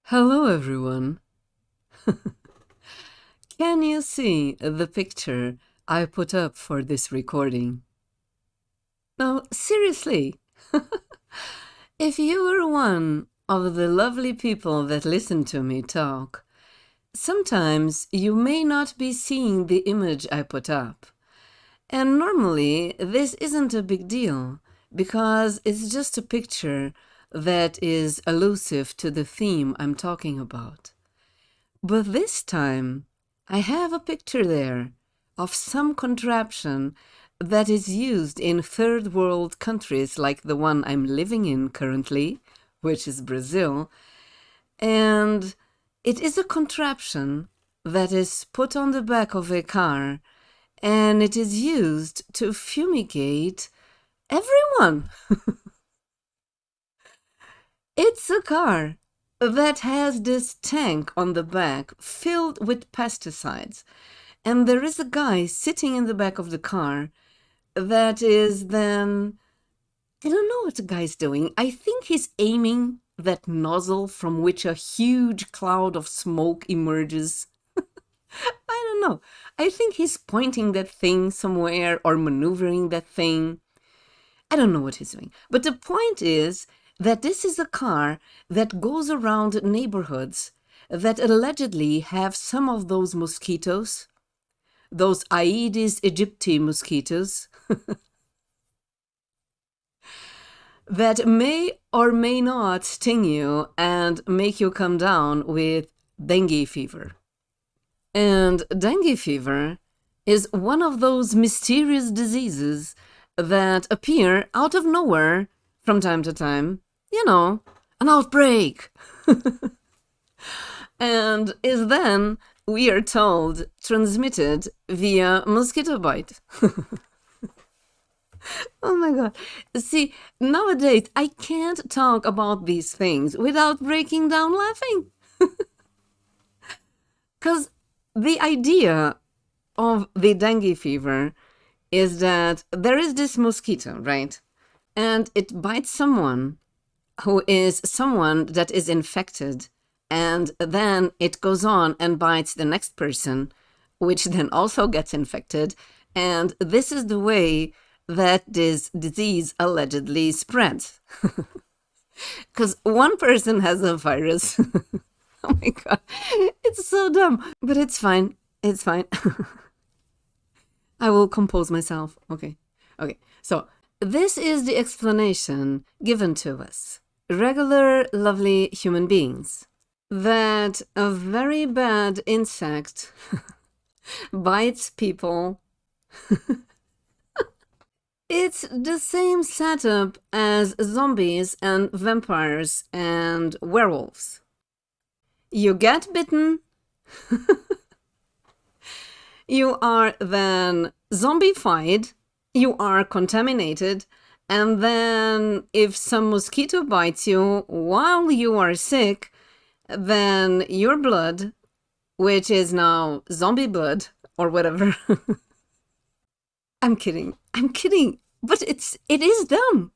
Hello, everyone. Can you see the picture I put up for this recording? No, seriously. If you were one of the lovely people that listen to me talk, sometimes you may not be seeing the image I put up. And normally, this isn't a big deal, because it's just a picture that is elusive to the theme I'm talking about. But this time, I have a picture there of some contraption that is used in third world countries like the one I'm living in currently, which is Brazil. And it is a contraption that is put on the back of a car, and it is used to fumigate everyone. It's a car that has this tank on the back filled with pesticides. And there is a guy sitting in the back of the car that is then, I don't know what the guy's doing. I think he's aiming that nozzle from which a huge cloud of smoke emerges. I don't know. I think he's pointing that thing somewhere or maneuvering that thing. I don't know what he's doing. But the point is that this is a car that goes around neighborhoods that allegedly have some of those mosquitoes, those Aedes aegypti mosquitoes, that may or may not sting you and make you come down with dengue fever. And dengue fever is one of those mysterious diseases that appear out of nowhere from time to time. You know, an outbreak. And is then, we are told, transmitted via mosquito bite. Oh my God. See, nowadays, I can't talk about these things without breaking down laughing. Because the idea of the dengue fever is that there is this mosquito, right? And it bites someone who is someone that is infected, and then it goes on and bites the next person, which then also gets infected, and this is the way that this disease allegedly spreads. Because one person has a virus. Oh my God, it's so dumb, but it's fine. It's fine. I will compose myself. Okay. So this is the explanation given to us. Regular, lovely human beings. That a very bad insect bites people. It's the same setup as zombies and vampires and werewolves. You get bitten. You are then zombified. You are contaminated. And then if some mosquito bites you while you are sick, then your blood, which is now zombie blood or whatever. I'm kidding, but it is dumb.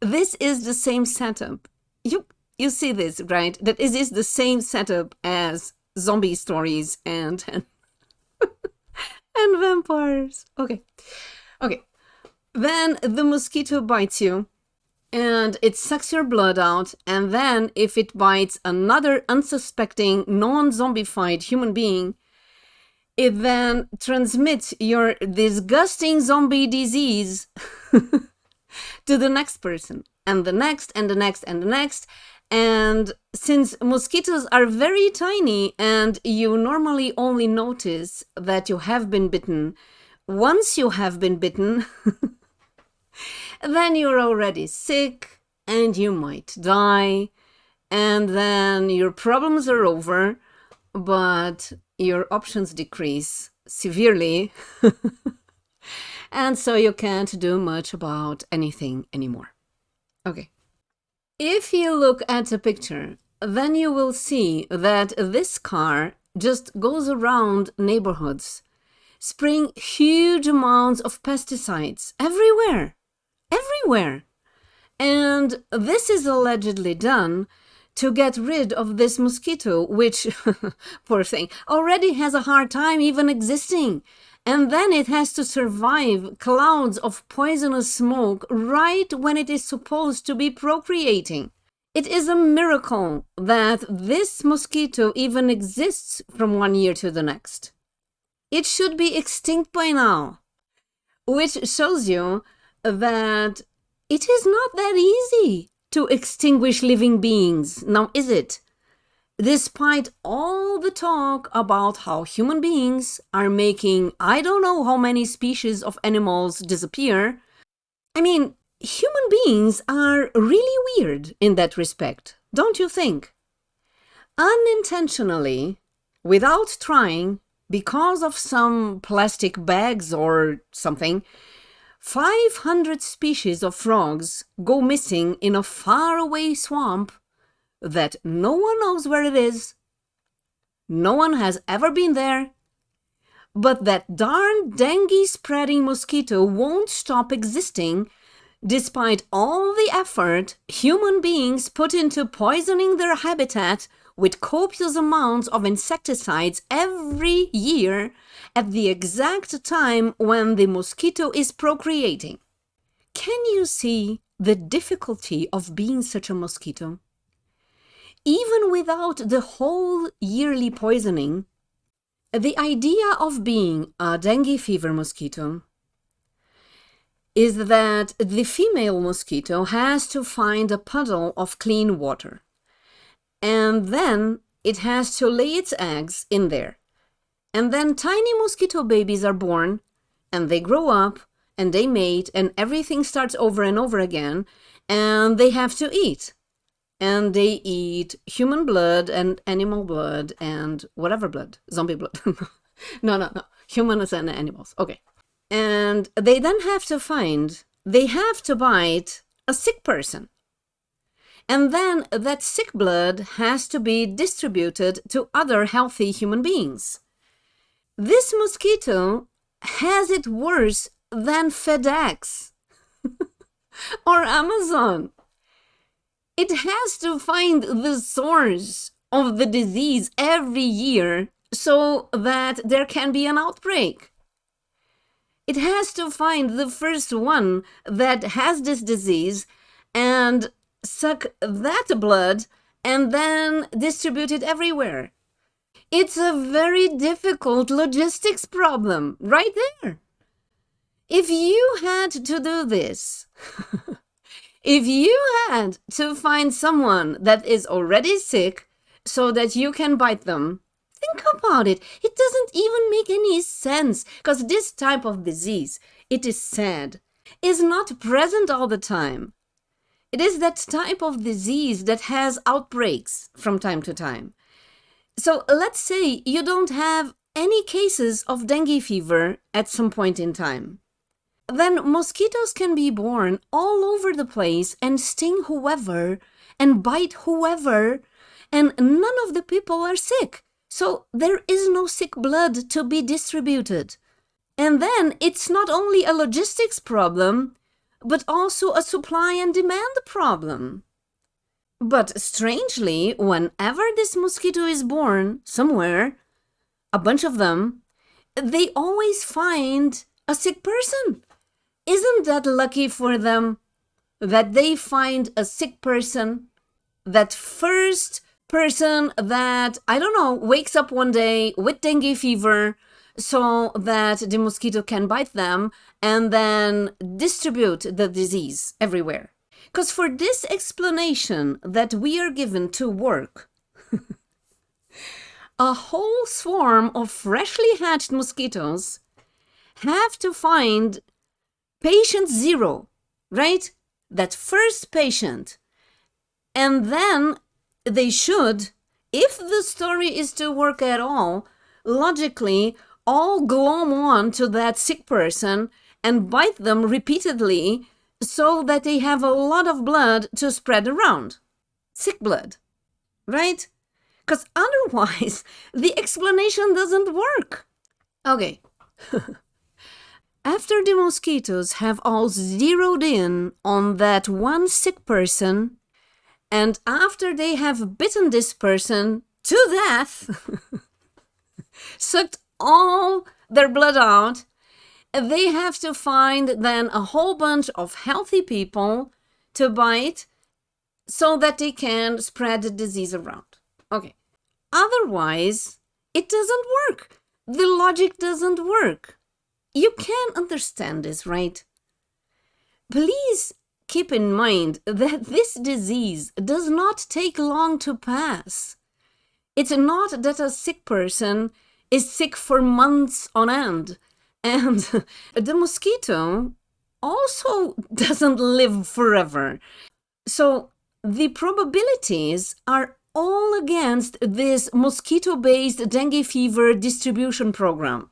This is the same setup. You see this, right? That is the same setup as zombie stories and and vampires. Okay. Then the mosquito bites you and it sucks your blood out, and then if it bites another unsuspecting, non-zombified human being, it then transmits your disgusting zombie disease to the next person, and the next, and the next, and the next. And since mosquitoes are very tiny and you normally only notice that you have been bitten once you have been bitten, then you're already sick and you might die, and then your problems are over, but your options decrease severely. And so you can't do much about anything anymore. Okay. If you look at the picture, then you will see that this car just goes around neighborhoods, spraying huge amounts of pesticides everywhere. And this is allegedly done to get rid of this mosquito, which, poor thing, already has a hard time even existing. And then it has to survive clouds of poisonous smoke right when it is supposed to be procreating. It is a miracle that this mosquito even exists from one year to the next. It should be extinct by now, which shows you that it is not that easy to extinguish living beings, now is it? Despite all the talk about how human beings are making I don't know how many species of animals disappear, I mean, human beings are really weird in that respect, don't you think? Unintentionally, without trying, because of some plastic bags or something, 500 species of frogs go missing in a faraway swamp that no one knows where it is. No one has ever been there. But that darn dengue-spreading mosquito won't stop existing despite all the effort human beings put into poisoning their habitat with copious amounts of insecticides every year at the exact time when the mosquito is procreating. Can you see the difficulty of being such a mosquito? Even without the whole yearly poisoning, the idea of being a dengue fever mosquito is that the female mosquito has to find a puddle of clean water, and then it has to lay its eggs in there. And then tiny mosquito babies are born, and they grow up, and they mate, and everything starts over and over again, and they have to eat. And they eat human blood and animal blood and whatever blood, zombie blood. No. Humans and animals. Okay. And they then have to bite a sick person. And then that sick blood has to be distributed to other healthy human beings. This mosquito has it worse than FedEx or Amazon. It has to find the source of the disease every year so that there can be an outbreak. It has to find the first one that has this disease and suck that blood and then distribute it everywhere. It's a very difficult logistics problem right there. If you had to do this, if you had to find someone that is already sick so that you can bite them, think about it. It doesn't even make any sense, because this type of disease, it is sad, is not present all the time. It is that type of disease that has outbreaks from time to time. So let's say you don't have any cases of dengue fever at some point in time. Then mosquitoes can be born all over the place and sting whoever and bite whoever, and none of the people are sick. So there is no sick blood to be distributed. And then it's not only a logistics problem, but also a supply and demand problem. But strangely, whenever this mosquito is born somewhere, a bunch of them, they always find a sick person. Isn't that lucky for them that they find a sick person? That first person that, I don't know, wakes up one day with dengue fever so that the mosquito can bite them and then distribute the disease everywhere. Because for this explanation that we are given to work, a whole swarm of freshly hatched mosquitoes have to find patient zero, right? That first patient. And then they should, if the story is to work at all, logically all glom on to that sick person and bite them repeatedly so that they have a lot of blood to spread around. Sick blood, right? Because otherwise, the explanation doesn't work. Okay. After the mosquitoes have all zeroed in on that one sick person, And after they have bitten this person to death, sucked all their blood out, they have to find then a whole bunch of healthy people to bite so that they can spread the disease around. Okay. Otherwise, it doesn't work. The logic doesn't work. You can understand this, right? Please keep in mind that this disease does not take long to pass. It's not that a sick person is sick for months on end. And the mosquito also doesn't live forever. So the probabilities are all against this mosquito-based dengue fever distribution program.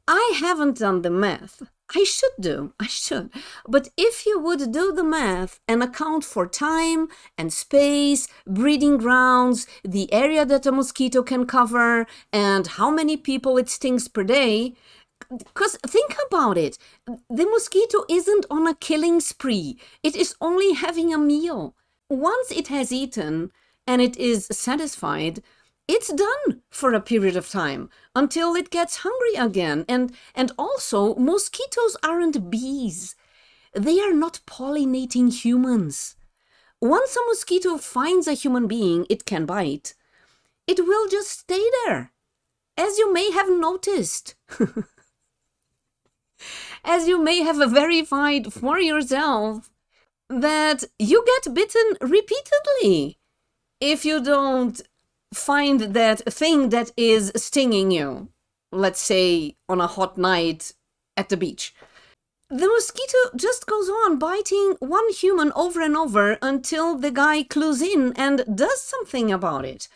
I haven't done the math. I should. But if you would do the math and account for time and space, breeding grounds, the area that a mosquito can cover, and how many people it stings per day, because think about it, the mosquito isn't on a killing spree. It is only having a meal. Once it has eaten and it is satisfied, it's done for a period of time until it gets hungry again. And also, mosquitoes aren't bees. They are not pollinating humans. Once a mosquito finds a human being it can bite, it will just stay there, as you may have noticed. As you may have verified for yourself, that you get bitten repeatedly if you don't find that thing that is stinging you, let's say on a hot night at the beach. The mosquito just goes on biting one human over and over until the guy clues in and does something about it.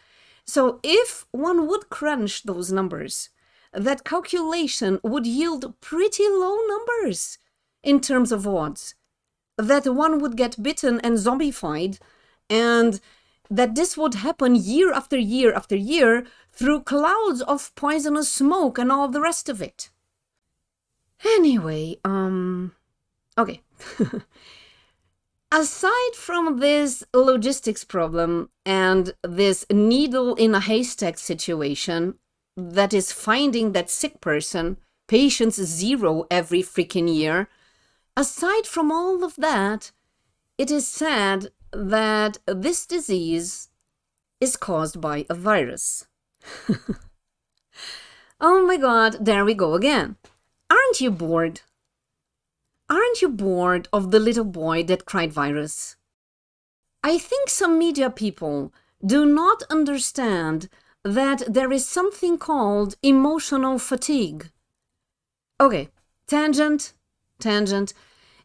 So if one would crunch those numbers, that calculation would yield pretty low numbers in terms of odds. That one would get bitten and zombified, and that this would happen year after year after year through clouds of poisonous smoke and all the rest of it. Anyway, okay. Aside from this logistics problem and this needle in a haystack situation, that is finding that sick person, patients zero every freaking year, aside from all of that, it is sad that this disease is caused by a virus. Oh my God, there we go again. Aren't you bored? Aren't you bored of the little boy that cried virus? I think some media people do not understand that there is something called emotional fatigue. Okay, tangent.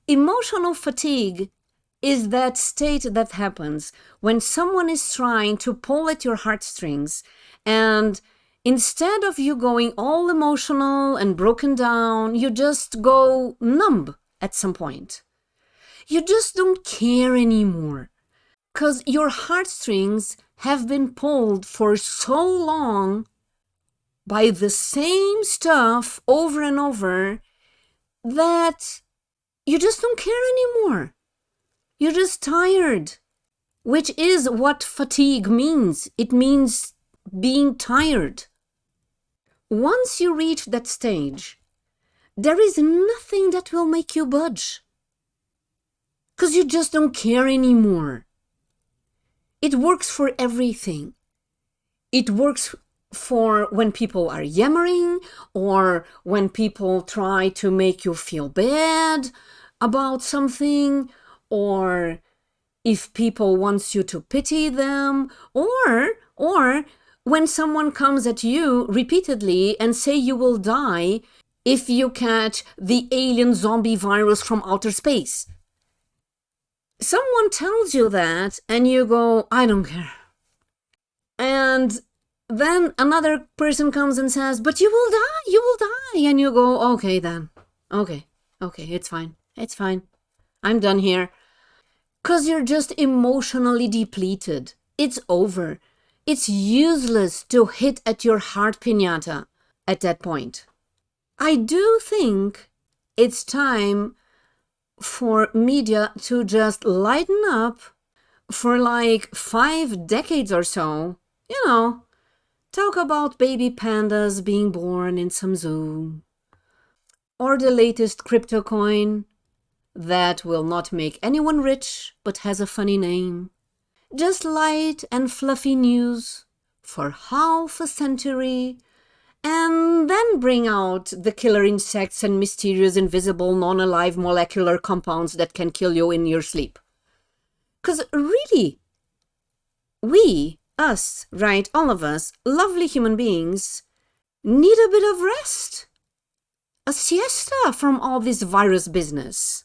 Emotional fatigue is that state that happens when someone is trying to pull at your heartstrings, and instead of you going all emotional and broken down, you just go numb at some point. You just don't care anymore, because your heartstrings have been pulled for so long by the same stuff over and over that you just don't care anymore. You're just tired, which is what fatigue means. It means being tired. Once you reach that stage, there is nothing that will make you budge, because you just don't care anymore. It works for everything. It works for when people are yammering, or when people try to make you feel bad about something, or if people want you to pity them, or when someone comes at you repeatedly and say you will die if you catch the alien zombie virus from outer space. Someone tells you that and you go, I don't care. And then another person comes and says, but you will die. And you go, okay then. Okay, it's fine. I'm done here. Because you're just emotionally depleted. It's over. It's useless to hit at your heart piñata at that point. I do think it's time for media to just lighten up for like 5 decades or so, talk about baby pandas being born in some zoo, or the latest crypto coin that will not make anyone rich but has a funny name. Just light and fluffy news for half a century, and then bring out the killer insects and mysterious invisible non-alive molecular compounds that can kill you in your sleep. 'Cause really, us, right, all of us, lovely human beings, need a bit of rest. A siesta from all this virus business.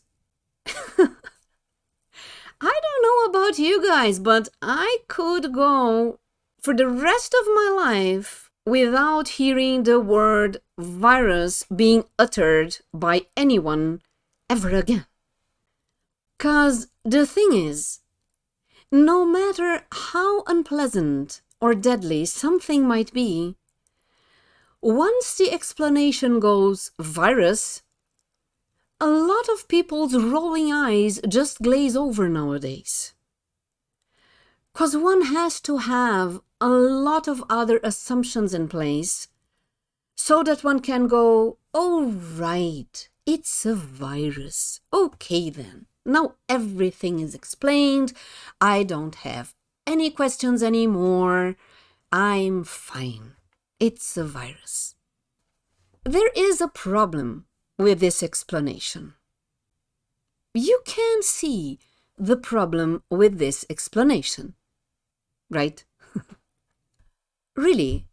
I don't know about you guys, but I could go for the rest of my life without hearing the word virus being uttered by anyone ever again. 'Cause the thing is, no matter how unpleasant or deadly something might be, once the explanation goes virus, a lot of people's rolling eyes just glaze over nowadays. 'Cause one has to have a lot of other assumptions in place so that one can go, oh right, it's a virus. Okay then, now everything is explained. I don't have any questions anymore. I'm fine. It's a virus. There is a problem with this explanation. You can see the problem with this explanation, right? Really,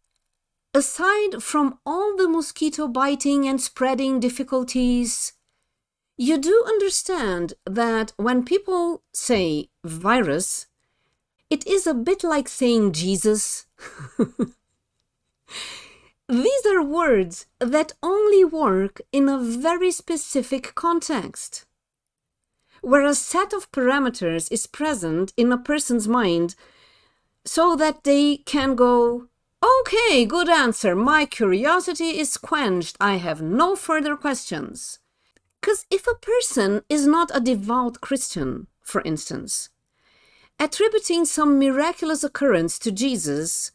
aside from all the mosquito biting and spreading difficulties, you do understand that when people say virus, it is a bit like saying Jesus. These are words that only work in a very specific context, where a set of parameters is present in a person's mind so that they can go, okay, good answer, my curiosity is quenched, I have no further questions. 'Cause if a person is not a devout Christian, for instance, attributing some miraculous occurrence to Jesus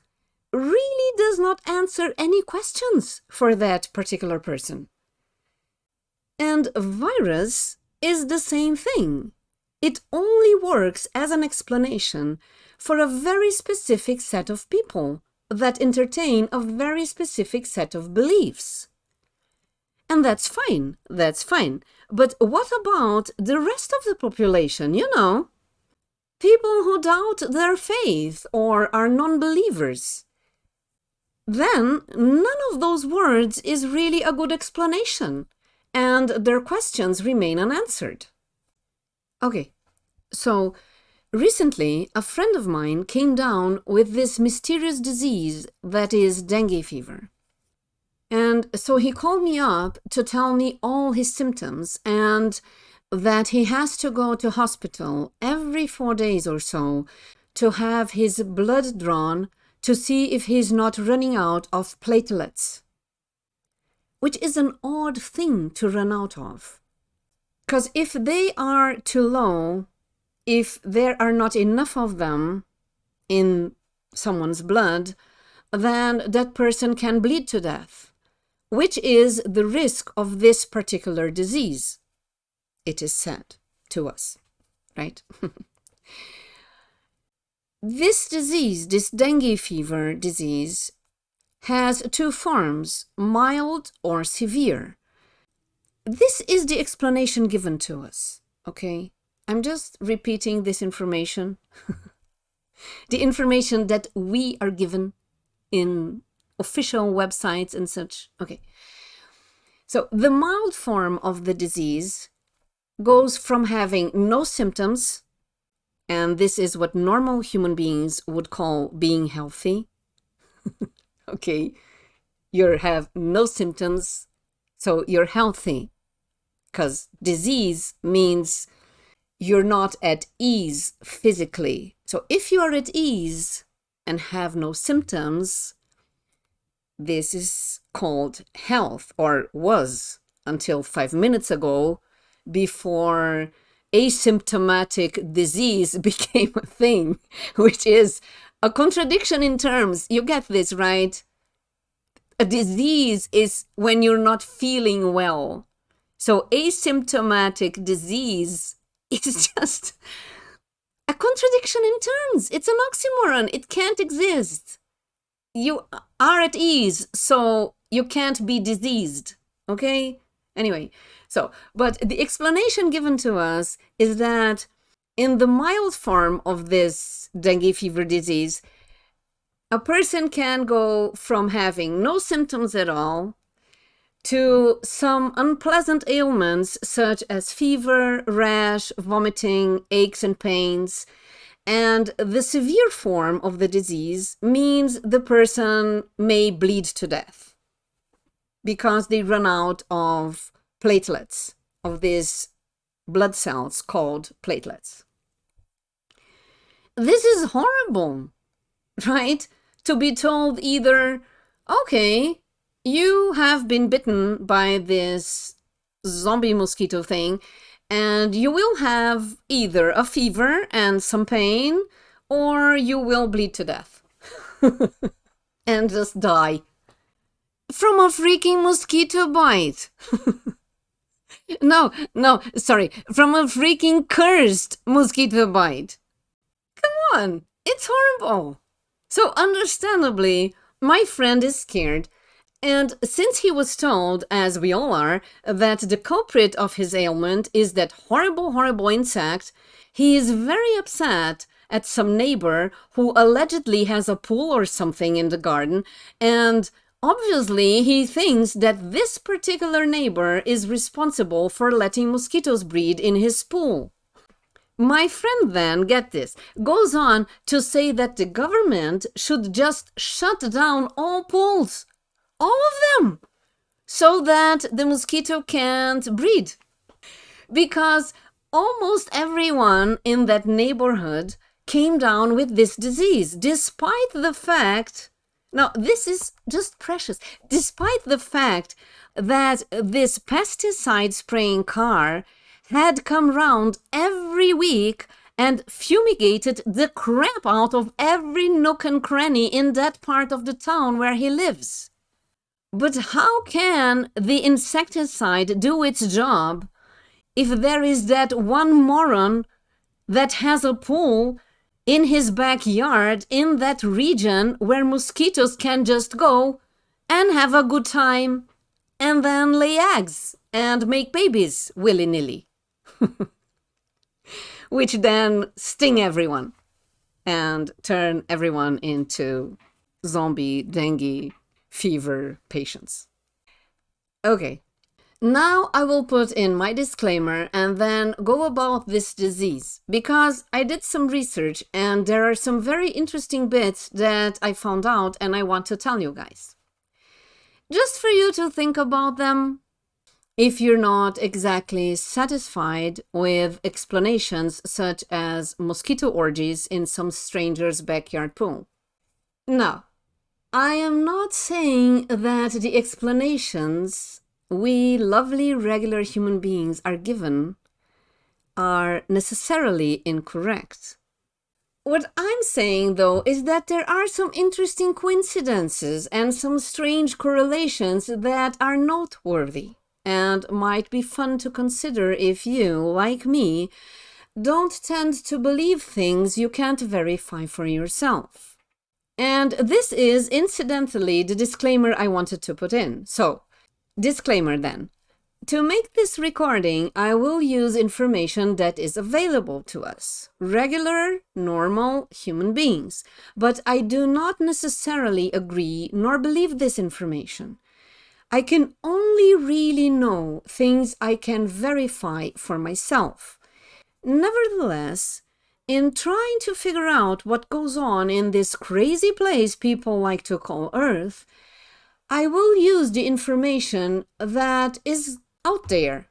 really does not answer any questions for that particular person. And virus is the same thing. It only works as an explanation for a very specific set of people that entertain a very specific set of beliefs. And that's fine, But what about the rest of the population, People who doubt their faith or are non-believers. Then none of those words is really a good explanation, and their questions remain unanswered. Okay, so recently a friend of mine came down with this mysterious disease that is dengue fever. And so he called me up to tell me all his symptoms and that he has to go to hospital every 4 days or so to have his blood drawn to see if he's not running out of platelets, which is an odd thing to run out of. 'Cause if they are too low, if there are not enough of them in someone's blood, then that person can bleed to death, which is the risk of this particular disease, it is said to us, right? This disease, this dengue fever disease, has 2 forms, mild or severe. This is the explanation given to us, okay? I'm just repeating this information. The information that we are given in official websites and such. Okay. So the mild form of the disease goes from having no symptoms, and this is what normal human beings would call being healthy. Okay, you have no symptoms, so you're healthy. Because disease means you're not at ease physically. So if you are at ease and have no symptoms, this is called health, or was until 5 minutes ago, before asymptomatic disease became a thing, which is a contradiction in terms. You get this, right? A disease is when you're not feeling well. So asymptomatic disease is just a contradiction in terms. It's an oxymoron. It can't exist. You are at ease, so you can't be diseased, okay? Anyway, but the explanation given to us is that in the mild form of this dengue fever disease, a person can go from having no symptoms at all to some unpleasant ailments such as fever, rash, vomiting, aches and pains. And the severe form of the disease means the person may bleed to death because they run out of platelets, of these blood cells called platelets. This is horrible, right? To be told either, okay, you have been bitten by this zombie mosquito thing, and you will have either a fever and some pain, or you will bleed to death and just die from a freaking mosquito bite. No, sorry, from a freaking cursed mosquito bite. Come on, it's horrible. So understandably, my friend is scared. And since he was told, as we all are, that the culprit of his ailment is that horrible, horrible insect, he is very upset at some neighbor who allegedly has a pool or something in the garden, and obviously he thinks that this particular neighbor is responsible for letting mosquitoes breed in his pool. My friend then, get this, goes on to say that the government should just shut down all pools. All of them, so that the mosquito can't breed. Because almost everyone in that neighborhood came down with this disease, despite the fact, now this is just precious, despite the fact that this pesticide spraying car had come round every week and fumigated the crap out of every nook and cranny in that part of the town where he lives. But how can the insecticide do its job if there is that one moron that has a pool in his backyard in that region where mosquitoes can just go and have a good time and then lay eggs and make babies willy-nilly? Which then sting everyone and turn everyone into zombie dengue fever patients. Okay, now I will put in my disclaimer and then go about this disease, because I did some research and there are some very interesting bits that I found out and I want to tell you guys. Just for you to think about them if you're not exactly satisfied with explanations such as mosquito orgies in some stranger's backyard pool. Now, I am not saying that the explanations we lovely regular human beings are given are necessarily incorrect. What I'm saying, though, is that there are some interesting coincidences and some strange correlations that are noteworthy and might be fun to consider if you, like me, don't tend to believe things you can't verify for yourself. And this is, incidentally, the disclaimer I wanted to put in. So, disclaimer then. To make this recording, I will use information that is available to us, regular, normal human beings, but I do not necessarily agree nor believe this information. I can only really know things I can verify for myself. Nevertheless, in trying to figure out what goes on in this crazy place people like to call Earth, I will use the information that is out there,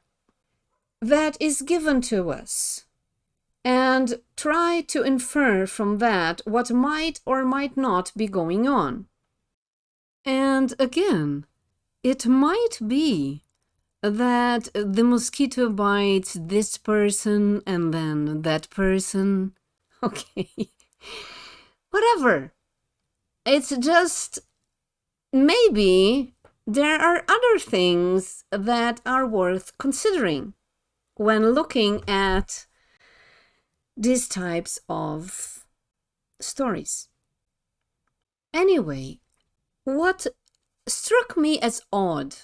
that is given to us, and try to infer from that what might or might not be going on. And again, it might be that the mosquito bites this person and then that person. Okay. Whatever. It's just maybe there are other things that are worth considering when looking at these types of stories. Anyway, what struck me as odd,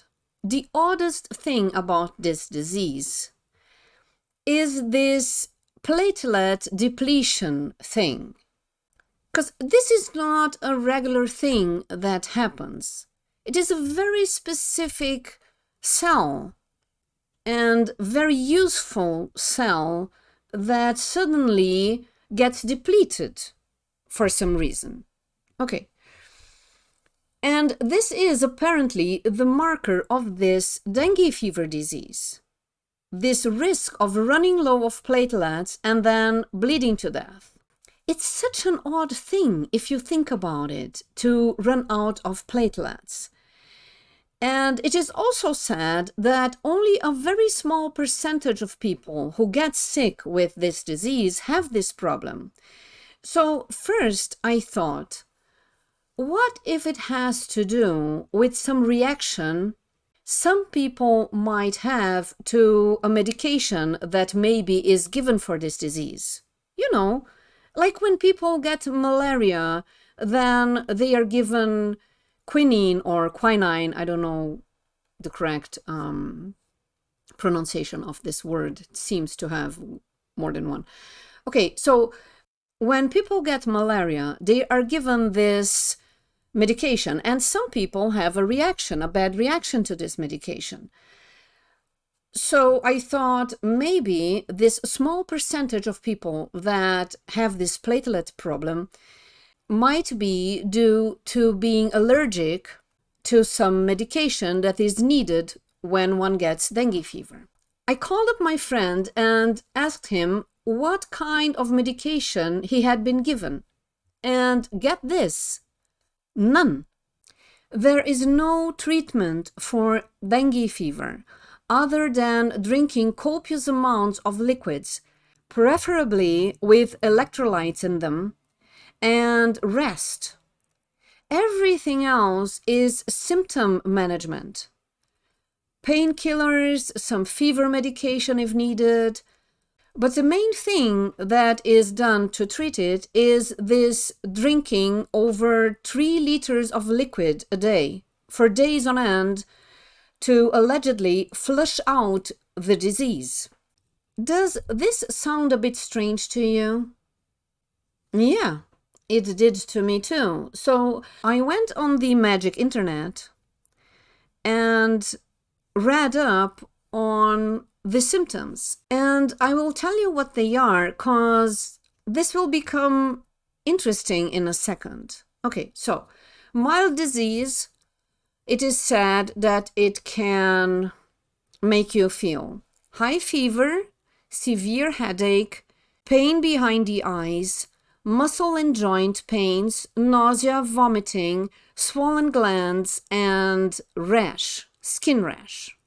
the oddest thing about this disease, is this platelet depletion thing. Because this is not a regular thing that happens. It is a very specific cell and very useful cell that suddenly gets depleted for some reason. Okay. And this is apparently the marker of this dengue fever disease. This risk of running low of platelets and then bleeding to death. It's such an odd thing, if you think about it, to run out of platelets. And it is also said that only a very small percentage of people who get sick with this disease have this problem. So first I thought, what if it has to do with some reaction some people might have to a medication that maybe is given for this disease? You know, like when people get malaria, then they are given quinine or quinine, I don't know the correct pronunciation of this word. It seems to have more than one. Okay, so when people get malaria, they are given this medication, and some people have a reaction, a bad reaction to this medication. So I thought maybe this small percentage of people that have this platelet problem might be due to being allergic to some medication that is needed when one gets dengue fever. I called up my friend and asked him what kind of medication he had been given. And get this, none. There is no treatment for dengue fever other than drinking copious amounts of liquids, preferably with electrolytes in them, and rest. Everything else is symptom management. Painkillers, some fever medication if needed. But the main thing that is done to treat it is this drinking over 3 liters of liquid a day for days on end to allegedly flush out the disease. Does this sound a bit strange to you? Yeah, it did to me too. So I went on the magic internet and read up on the symptoms. And I will tell you what they are, because this will become interesting in a second. Okay, so mild disease, it is said that it can make you feel high fever, severe headache, pain behind the eyes, muscle and joint pains, nausea, vomiting, swollen glands, and rash, skin rash.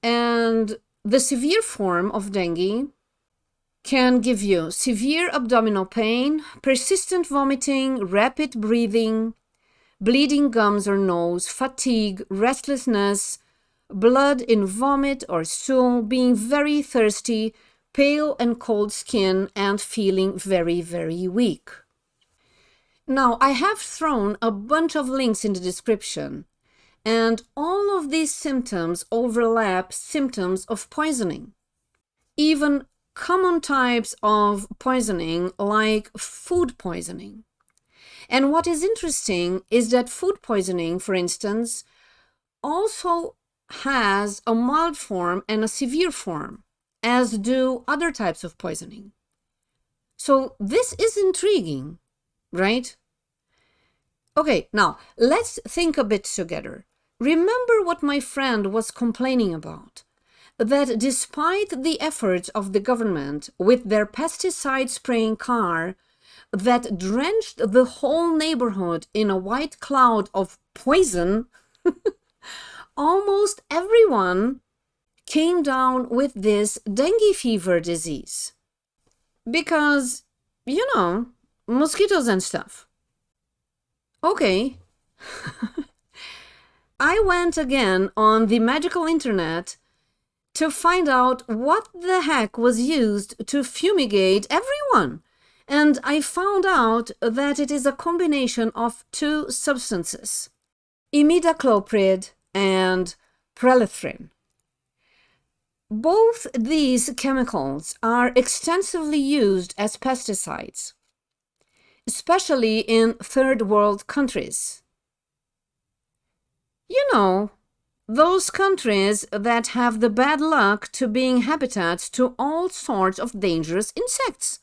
And the severe form of dengue can give you severe abdominal pain, persistent vomiting, rapid breathing, bleeding gums or nose, fatigue, restlessness, blood in vomit or stool, being very thirsty, pale and cold skin, and feeling very, very weak. Now, I have thrown a bunch of links in the description, and all of these symptoms overlap symptoms of poisoning. Even common types of poisoning like food poisoning. And what is interesting is that food poisoning, for instance, also has a mild form and a severe form, as do other types of poisoning. So this is intriguing, right? Okay, now let's think a bit together. Remember what my friend was complaining about, that despite the efforts of the government with their pesticide spraying car that drenched the whole neighborhood in a white cloud of poison, almost everyone came down with this dengue fever disease. Because, mosquitoes and stuff. Okay. I went again on the magical internet to find out what the heck was used to fumigate everyone. And I found out that it is a combination of two substances, imidacloprid and prelethrin. Both these chemicals are extensively used as pesticides, especially in third world countries. Those countries that have the bad luck to being habitats to all sorts of dangerous insects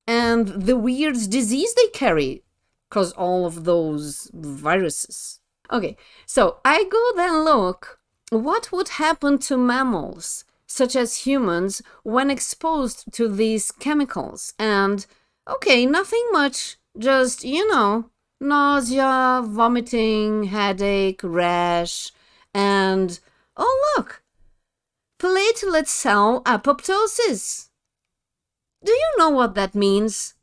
and the weird disease they carry, because all of those viruses. Okay, so I go then look what would happen to mammals, such as humans, when exposed to these chemicals. And, okay, nothing much, just, nausea, vomiting, headache, rash, and, oh look, platelet cell apoptosis. Do you know what that means?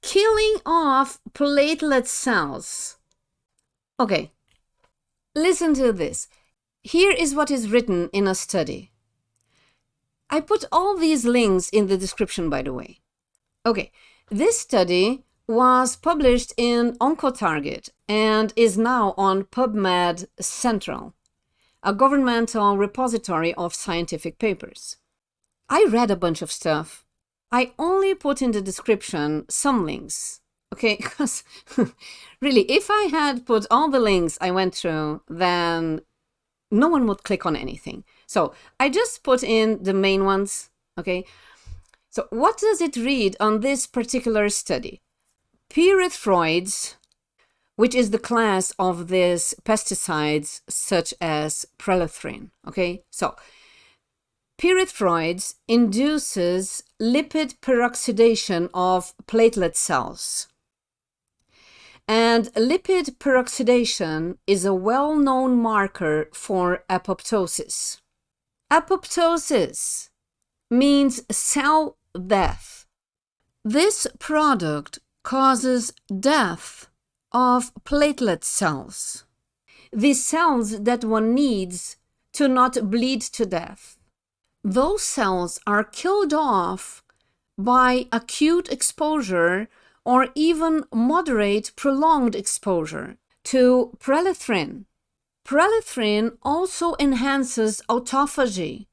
Killing off platelet cells. Okay, listen to this. Here is what is written in a study. I put all these links in the description, by the way. Okay, this study was published in Oncotarget and is now on PubMed Central, a governmental repository of scientific papers. I read a bunch of stuff. I only put in the description some links, okay? Because really, if I had put all the links I went through, then no one would click on anything. So I just put in the main ones, okay? So what does it read on this particular study? Pyrethroids, which is the class of these pesticides such as prelethrin, okay? So pyrethroids induces lipid peroxidation of platelet cells. And lipid peroxidation is a well-known marker for apoptosis. Apoptosis means cell death. This product causes death of platelet cells, the cells that one needs to not bleed to death. Those cells are killed off by acute exposure or even moderate prolonged exposure to prelethrin. Prelethrin also enhances autophagy,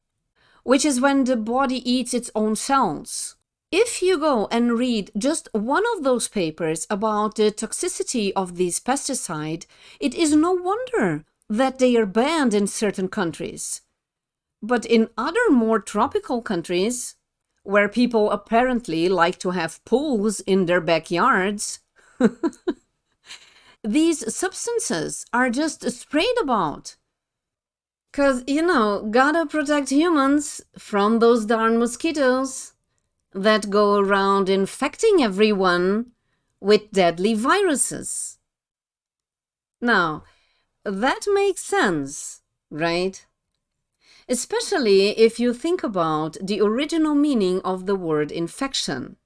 which is when the body eats its own cells. If you go and read just one of those papers about the toxicity of these pesticides, it is no wonder that they are banned in certain countries. But in other more tropical countries, where people apparently like to have pools in their backyards, these substances are just sprayed about. 'Cause, gotta protect humans from those darn mosquitoes that go around infecting everyone with deadly viruses. Now, that makes sense, right? Especially if you think about the original meaning of the word infection,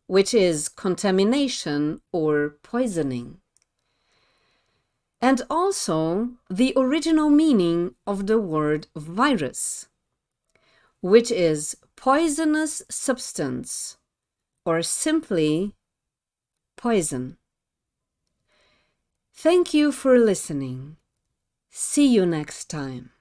which is contamination or poisoning. And also the original meaning of the word virus, which is poisonous substance, or simply poison. Thank you for listening. See you next time.